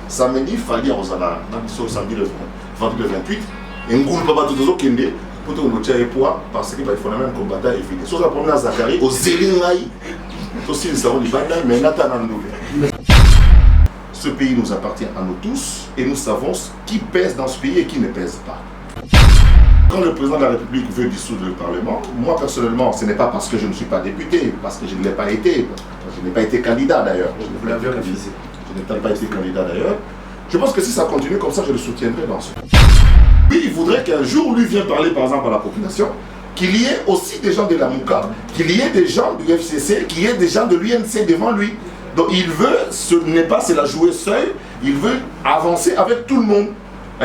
samedi fali ozala na biso samedi le 28 et ngulu papa tout kende pour nous tirer poids parce que il faut même combattre et finir sur la première Zachary au Zélingaï aussi nous avons du bandai mais ce pays nous appartient à nous tous et nous savons qui pèse dans ce pays et qui ne pèse pas. Quand le président de la République veut dissoudre le Parlement, moi personnellement, ce n'est pas parce que je ne suis pas député, parce que je ne l'ai pas été, je n'ai pas été candidat d'ailleurs. Je n'ai pas été candidat d'ailleurs. Je pense que si ça continue comme ça, je le soutiendrai dans ce. Lui, il voudrait qu'un jour, lui vienne parler par exemple à la population, qu'il y ait aussi des gens de la Mouka, qu'il y ait des gens du FCC, qu'il y ait des gens de l'UNC devant lui. Donc il veut, ce n'est pas c'est la jouer seul, il veut avancer avec tout le monde.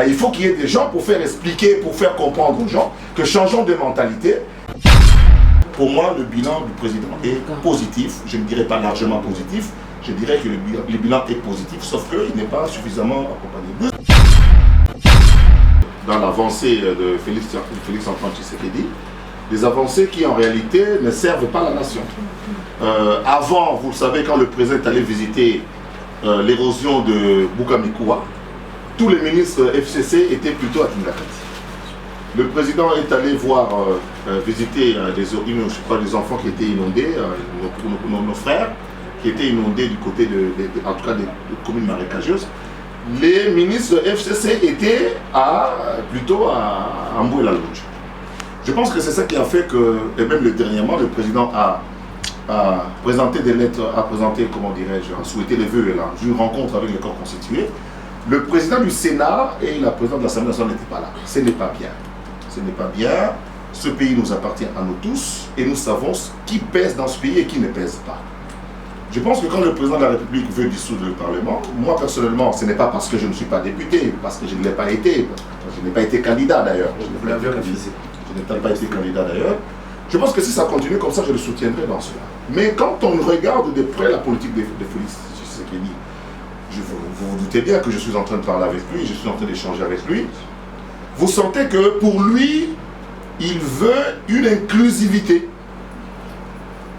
Il faut qu'il y ait des gens pour faire expliquer, pour faire comprendre aux gens que changeons de mentalité. Pour moi, le bilan du président est positif. Je ne dirais pas largement positif. Je dirais que le bilan est positif, sauf qu'il n'est pas suffisamment accompagné. Dans l'avancée de Félix-Antoine Tshisekedi, des avancées qui en réalité ne servent pas la nation. Avant, vous le savez, quand le président est allé visiter l'érosion de Bukamikoua, tous les ministres FCC étaient plutôt à Tindakati. Le président est allé voir, visiter des enfants qui étaient inondés, nos frères qui étaient inondés du côté en tout cas des communes marécageuses. Les ministres FCC étaient plutôt à Mboué-la-Lodge. Je pense que c'est ça qui a fait que, et même dernièrement, le président a présenté des lettres, a présenté, comment dirais-je, a souhaité les vœux, là, une rencontre avec le corps constitué. Le président du Sénat et la présidente de l'Assemblée nationale n'étaient pas là. Ce n'est pas bien. Ce n'est pas bien. Ce pays nous appartient à nous tous et nous savons qui pèse dans ce pays et qui ne pèse pas. Je pense que quand le président de la République veut dissoudre le Parlement, moi personnellement, ce n'est pas parce que je ne suis pas député, parce que je ne l'ai pas été. Je n'ai pas été candidat d'ailleurs. Je n'ai pas été candidat d'ailleurs. Je pense que si ça continue comme ça, je le soutiendrai dans cela. Mais quand on regarde de près la politique de Félix Tshisekedi, vous vous doutez bien que je suis en train de parler avec lui, je suis en train d'échanger avec lui. Vous sentez que pour lui, il veut une inclusivité.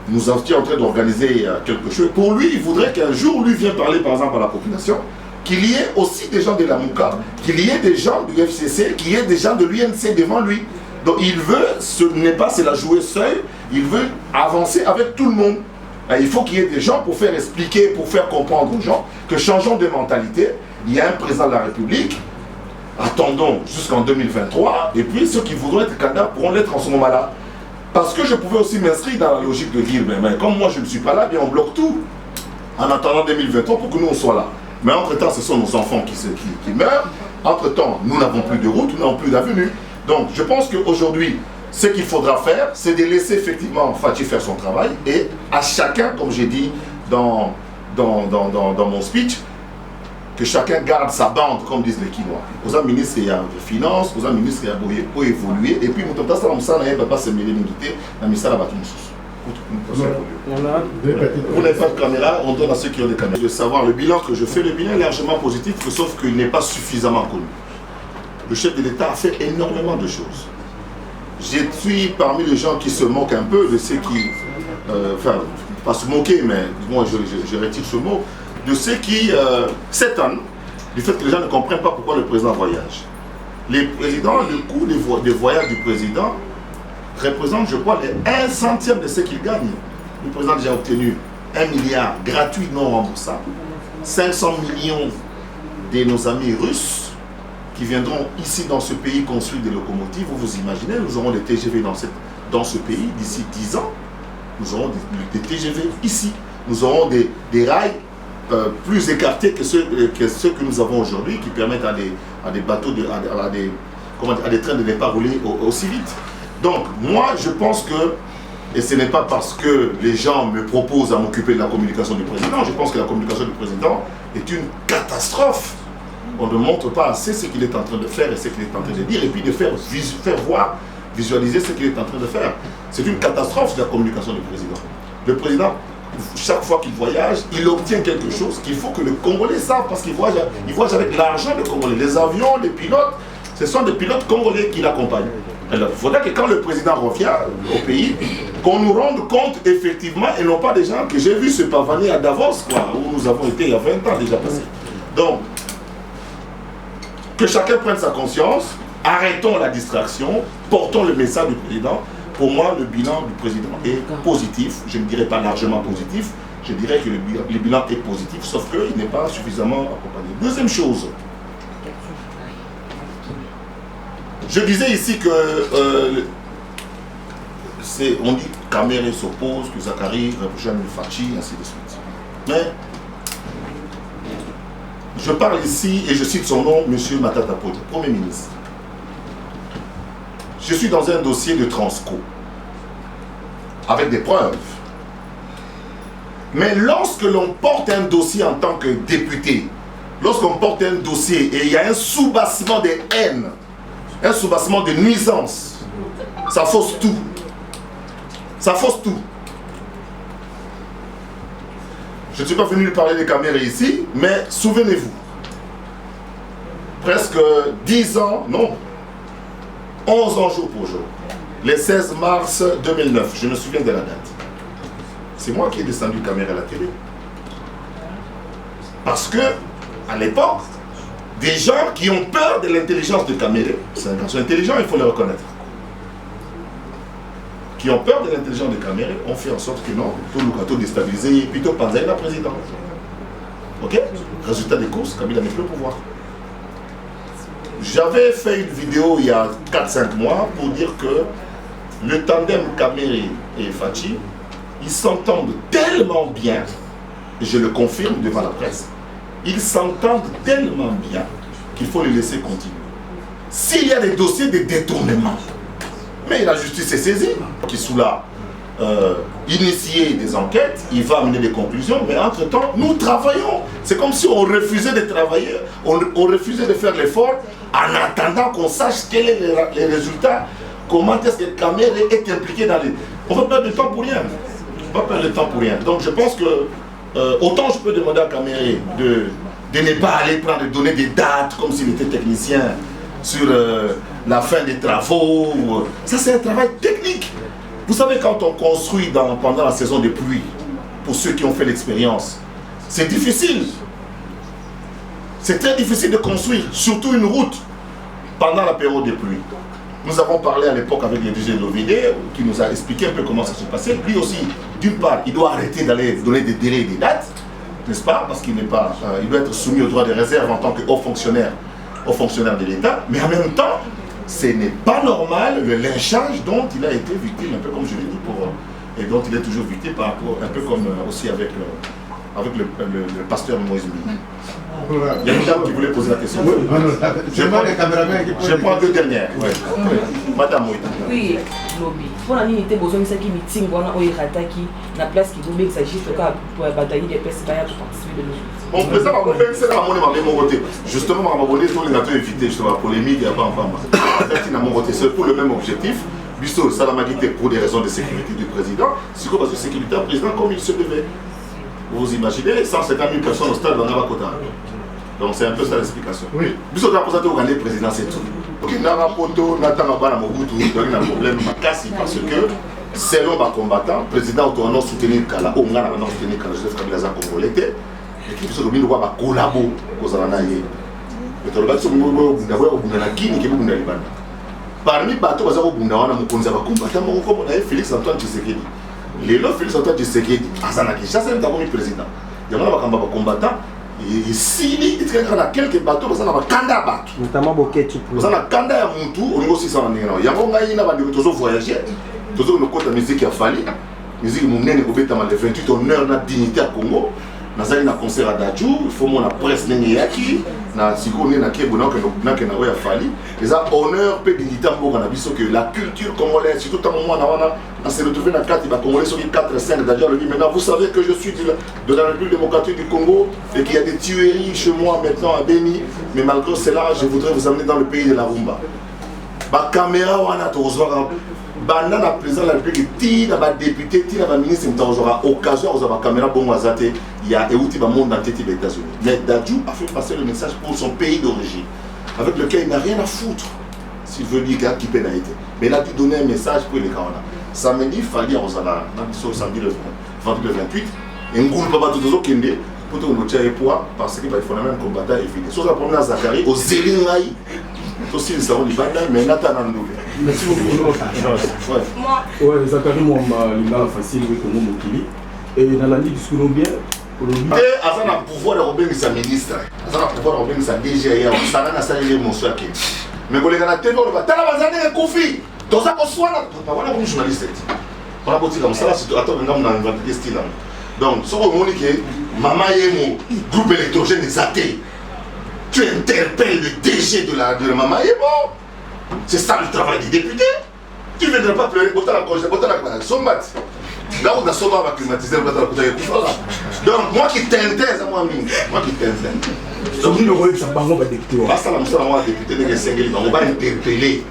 Nous étions en train d'organiser quelque chose. Pour lui, il voudrait qu'un jour, lui vienne parler par exemple à la population, qu'il y ait aussi des gens de la Mouka, qu'il y ait des gens du FCC, qu'il y ait des gens de l'UNC devant lui. Donc il veut, ce n'est pas c'est la jouer seul, il veut avancer avec tout le monde. Il faut qu'il y ait des gens pour faire expliquer, pour faire comprendre aux gens que changeons de mentalité. Il y a un président de la République, attendons jusqu'en 2023, et puis ceux qui voudront être candidats pourront l'être en ce moment-là. Parce que je pouvais aussi m'inscrire dans la logique de dire, mais comme moi je ne suis pas là, bien on bloque tout, en attendant 2023 pour que nous on soit là. Mais entre-temps, ce sont nos enfants qui meurent, entre-temps, nous n'avons plus de route, nous n'avons plus d'avenue. Donc je pense qu'aujourd'hui, ce qu'il faudra faire, c'est de laisser effectivement Fathi faire son travail et à chacun, comme j'ai dit dans mon speech, que chacun garde sa bande, comme disent les Quinois. Aux ministres, il y a des finances, aux ministres, il y a pour évoluer, et puis, nous avons pas se mêler l'unité, dans le ministère, vous n'avez pas de caméra, on donne à ceux qui ont des caméras. De savoir le bilan que je fais, le bilan est largement positif, sauf qu'il n'est pas suffisamment connu. Le chef de l'État a fait énormément de choses. Je suis parmi les gens qui se moquent un peu de ceux qui, enfin, pas se moquer, mais moi je retire ce mot, de ceux qui s'étonnent du fait que les gens ne comprennent pas pourquoi le président voyage. Les présidents, le coût des voyages du président représente, je crois, les 1/100 de ce qu'il gagne. Le président a déjà obtenu 1 milliard gratuit non remboursable, 500 millions de nos amis russes qui viendront ici dans ce pays construire des locomotives. Vous imaginez, nous aurons des TGV dans ce pays d'ici 10 ans. Nous aurons des TGV ici. Nous aurons des rails plus écartés que ceux que nous avons aujourd'hui, qui permettent à des bateaux, à des trains de ne pas rouler aussi vite. Donc, moi, je pense que, et ce n'est pas parce que les gens me proposent à m'occuper de la communication du président, je pense que la communication du président est une catastrophe. On ne montre pas assez ce qu'il est en train de faire et ce qu'il est en train de dire, et puis de faire voir, visualiser ce qu'il est en train de faire. C'est une catastrophe de la communication du président. Le président, chaque fois qu'il voyage, il obtient quelque chose qu'il faut que les Congolais savent, parce qu'il voyage avec l'argent des Congolais. Les avions, les pilotes, ce sont des pilotes congolais qui l'accompagnent. Alors, il faudrait que quand le président revient au pays, qu'on nous rende compte effectivement, et non pas des gens que j'ai vus se pavaner à Davos, quoi, où nous avons été il y a 20 ans déjà passé. Donc, Que chacun prenne sa conscience, arrêtons la distraction, portons le message du président. Pour moi, le bilan du président est positif. Je ne dirais pas largement positif, je dirais que le bilan est positif, sauf qu'il n'est pas suffisamment accompagné. Deuxième chose, je disais ici que on dit que Kamere s'oppose, que Zakari rejoint Fachi, ainsi de suite. Mais je parle ici et je cite son nom, M. Matata Ponyo, Premier ministre. Je suis dans un dossier de Transco, avec des preuves. Mais lorsque l'on porte un dossier en tant que député, lorsqu'on porte un dossier et il y a un soubassement de haine, un soubassement de nuisance, ça fausse tout. Ça fausse tout. Je ne suis pas venu lui parler des caméras ici, mais souvenez-vous, presque 10 ans, non, 11 ans jour pour jour, le 16 mars 2009, je me souviens de la date. C'est moi qui ai descendu caméra à la télé. Parce que, à l'époque, des gens qui ont peur de l'intelligence de Kamere, c'est un garçon intelligent, il faut le reconnaître, qui ont peur de l'intelligence de Kamere, ont fait en sorte que non, tout le gâteau déstabilisé, et plutôt Panzai la présidente. Ok? Résultat des courses, Kabila n'est plus au pouvoir. J'avais fait une vidéo il y a 4-5 mois pour dire que le tandem Kamere et Fachi, ils s'entendent tellement bien, et je le confirme devant la presse, ils s'entendent tellement bien qu'il faut les laisser continuer. S'il y a des dossiers de détournement, mais la justice est saisie, qui sous la initier des enquêtes, il va amener des conclusions, mais entre-temps, nous travaillons. C'est comme si on refusait de travailler, on refusait de faire l'effort en attendant qu'on sache quels sont les résultats, comment est-ce que Kamere est impliqué dans les... On va perdre du temps pour rien. On va perdre le temps pour rien. Donc je pense que autant je peux demander à Kamere de ne pas aller prendre, de donner des dates comme s'il était technicien sur la fin des travaux. Ça c'est un travail technique. Vous savez, quand on construit pendant la saison des pluies, pour ceux qui ont fait l'expérience, c'est difficile. C'est très difficile de construire, surtout une route, pendant la période des pluies. Nous avons parlé à l'époque avec le DG de l'OVD, qui nous a expliqué un peu comment ça se passait. Lui aussi, d'une part, il doit arrêter d'aller donner des délais et des dates, n'est-ce pas? Parce qu'il n'est pas, il doit être soumis au droit de réserve en tant que haut fonctionnaire de l'État. Mais en même temps, ce n'est pas normal le lynchage dont il a été victime, un peu comme je l'ai dit, et dont il est toujours victime, par rapport, un peu comme aussi avec le pasteur Moïse Mbili. Il y a une dame qui voulait poser la question. Je prends deux dernières. Ouais. Madame Moïta. Oui, lobby. Pour la unité, besoin de qui meeting, on a qui la place qui vous met que ça juste pour batailler des personnes pour participer de nous. Mon président m'a compris, c'est la monnaie mon côté. Justement, m'a abonné, tous les natures éviter justement la polémique et avant. Mon côté, c'est pour le même objectif. Bissot, ça l'a magité pour des raisons de sécurité du président. C'est quoi parce que sécurité du président comme il se devait. Vous imaginez 150 000 personnes au stade dans Nabakota. Donc c'est un peu ça l'explication. Oui. Bissot a présenté au Ghané président, c'est tout. Ok, Narapoto, Natangaba, Mobutu, il y a un problème parce que selon ma combattant, le président a soutenu Kala, on a soutenu Kala, Joseph Kabila Congolais, et qui peut doit collaborer aux Alanaïs. Parmi les bateaux, on a Félix Antoine Tshisekedi. Les lots Félix Antoine Tshisekedi, c'est un président. Il y a un combattant. Et s'il y a quelques bateaux, il y a un kanda bateau. Notamment Boketu. Il y a un kanda ya Moutou, on a aussi ça. Il y a un voyager, il y a une musique qui a fallu. La musique qui a le 28 honneur de dignité à Congo. Nous avons un concert à Dajou, il faut la presse Neneyaki, na Sikone na Kebona que na oya fali. Les honneur pe dignité que la culture congolaise, surtout à un moment on s'est retrouvé dans 4 Congolais sur 4 5 d'ailleurs lui maintenant vous savez que je suis de la République démocratique du Congo et qu'il y a des tueries chez moi maintenant à Beni, mais malgré cela je voudrais vous amener dans le pays de la rumba. Ba caméra wana tozwa banda na président de la République ti na ba député ti na ba ministre m'tazora occasion aux ba caméra bon wazate il y a euti ba monde entier des États-Unis. Mais Dadju a fait passer le message pour son pays d'origine avec lequel il n'a rien à foutre s'il veut dire qui peut n'a été. Mais il a dû donner un message pour les Kawana. Samedi fallait aux ala na biso samedi le 28 et ngoul papa tout kende pour te noter poids parce que il faut même combattre et finir. Sur la première Zachary au Zélingaï. Aussi, ils sont libérés, mais Nathan Andou. Merci beaucoup. Ouais, Zachary, moi, je facile avec mon Mokili. Et dans la ligue, ce qu'on bien. Et avant le pouvoir de Robin, sa ministre. Avant le pouvoir de Robin, sa DG, ça n'a pas été mon soeur. Mais quand les gars TV, on va t'as la bazane et Kofi. Dans ça, on soit là. Voilà comme journaliste. On a dit comme ça, c'est attends, on a inventé des styles. Donc, ce qu'on dit que Maman Yemo, groupe électrogène des athées. Tu interpelles le DG de la Maman Yemo. C'est ça le travail des députés. Tu ne viendras pas pleurer, autant la cause, autant la sombat. Là où la sombat va climatiser, on va donc, moi qui t'intèse à moi, moi qui t'intèse. Donc, le rôle, ça va député. Parce que la député de Sengeli, on va interpeller.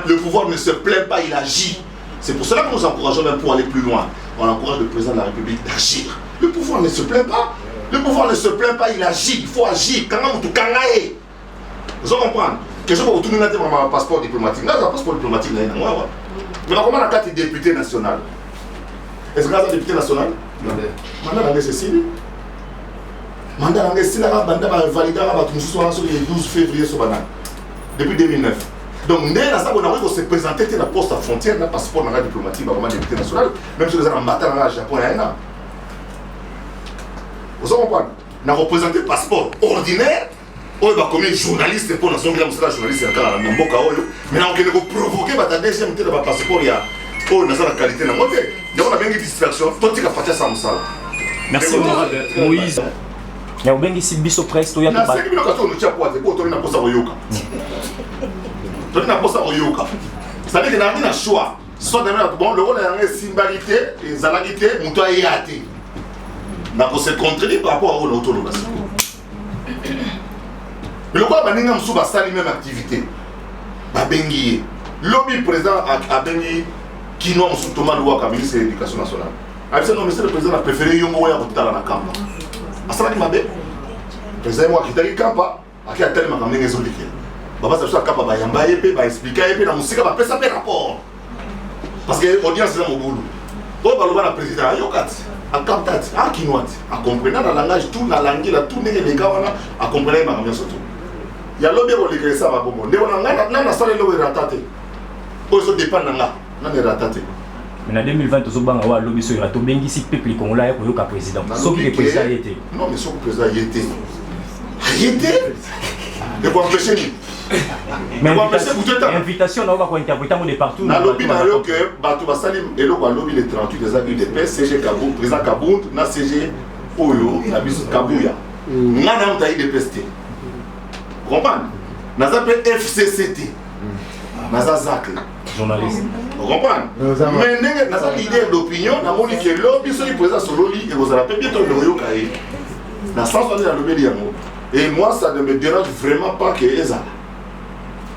Le pouvoir ne se plaint pas, il agit. C'est pour cela que nous encourageons même pour aller plus loin. On encourage le président de la République d'agir. Le pouvoir ne se plaint pas. Le pouvoir ne se plaint pas, il agit. Il faut agir. Vous comprenez? Que je vais retourner dans mon passeport diplomatique. Là, j'ai un passeport diplomatique. Mais comment on a 4 députés nationaux? Est-ce que c'est un député national? Non. Mandat dans Cécile. Mandat dans Cécile, mandat va valider le 12 février depuis 2009. Donc, nous avons se présenter à la poste à frontière, un passeport diplomatique, vraiment député national, même si vous êtes en bataille dans le Japon, il y a un an. Vous comprenez? Nous avons représenté le passeport ordinaire, on va comme journaliste pour la zone de la journaliste, mais nous avons provoqué la deuxième de la passeport. Oh, nous avons la qualité de la montée. Nous avons bien une distraction. Toi, tu as fait ça. Merci, Moïse. Il y a bien ici biso presse. Il y a bien ici biso presse. Il y a bien ici c'est-à-dire qu'il y a un choix. Soit le rôle est symbalité et zalagité, on doit y aller. Donc, se contredire par rapport à l'autonomie. Mais le rôle est la même activité. Lobby président a béni qui nous sommes Thomas Louaka, ministre de l'Éducation nationale. Le président a préféré Yongo à Rotala dans la camp. À ça, il m'a dit, le président a quitté le camp, il a tellement amené les autres. Baba ça soit capable de expliquer et la musique va faire un rapport. Parce que l'audience est dans mon boulot. Quand on va le président, il y a captat, à Kinoat, à comprendre le langage, tout la langue, tout les gars, à comprendre ma bien surtout. Il y a l'objet de l'écrire ça, ma bonne. On a salé le rattaté. Pour ça dépend de là, on est rattaté. Mais en 2020, tu as un lobby sur le peuple congolais pour le président. Sauf que le président y était. Non, mais sauf que le président y était. Y était. De quoi empêcher. Mais l'invitation, on va interpréter de partout. Dans le lobby, que Batou Bassalim et le lobby les 38 des UDP, CG Kabound, président Kabound, na CG Oyo, na biso Kabouya. Nous avons eu des pestes. Vous comprenez? Nous avons FCCT. Nous avons ZAC. Journaliste. Vous comprenez? Mais nous avons l'idée d'opinion, nous avons dit que le lobby, c'est le président sur l'oli, et vous avez bientôt le Oyo Kaye. Nous avons dans le lobby. Et moi, ça ne me dérange vraiment pas que les gens.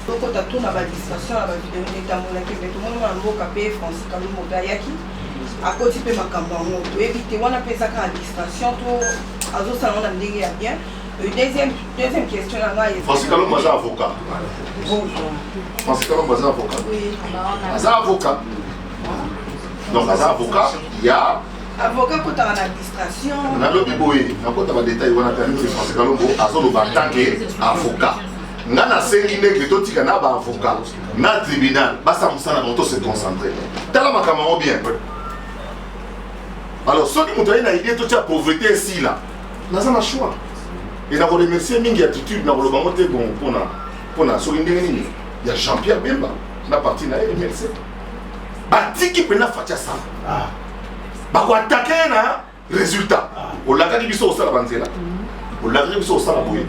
Donc, tu as tout dans la distraction, la vidéo de Tamoulaki, mais tout le monde a un mot capé, Francis Kalou Mogayaki. À côté de ma campagne, tu évites, on appelle ça quand la distraction, tu as aussi un endroit bien. Deuxième question, là, Francis Kalou Mogayaki, avocat. Francis Kalou Mogayaki, avocat. Oui. C'est avocat. Donc, c'est avocat, il y a. Avocat pour ta administration. Na lobby boy, na kota ba détail wana ka ni Francis Kalongo azolo ba tanke avocat. Nga na sengi neke to tika na ba avocat. Na tribunal, ba sa musana moto se concentrer. Tala makama bien. Alors ceux qui montaient na idée to tia pauvreté ici là. Na ça na choix. Et na remercier mingi attitude na loba moté bon pona so ndenge nini. Ya Jean-Pierre Bemba na parti na MLC. Batiki pena fatia ça. Bako attaquer na résultat. On l'a dit biso au sala banzela. On l'a dit biso au sala boye.